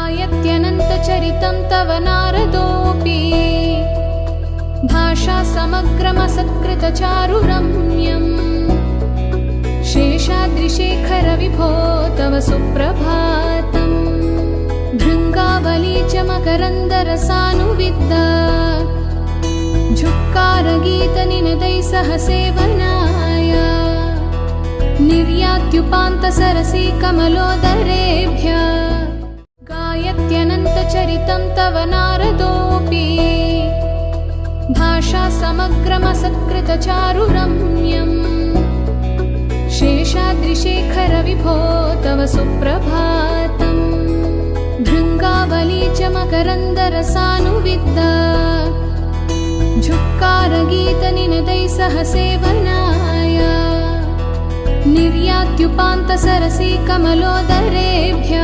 गायत्यनन्तचरितं तव नारदोऽपि भाषा समग्रमसत्कृतचारुरम्यम् शेषाद्रिशेखर विभो तव सुप्रभातम् भृङ्गावली च मकरन्दरसानुविद्द झुक्कारगीतनिनदैः सह सेवनाय निर्यात्युपान्तसरसि कमलोदरेभ्य गायत्यनन्तचरितं तव नारदोऽपि भाषा समग्रमसत्कृतचारुरम्यम् शेषाद्रिशेखर विभो तव सुप्रभातम् भृङ्गावली च मकरन्दरसानुविद्द झुक्कारगीतनिनदैः सह सेवनाय निर्यात्युपान्तसरसि कमलोदरेभ्य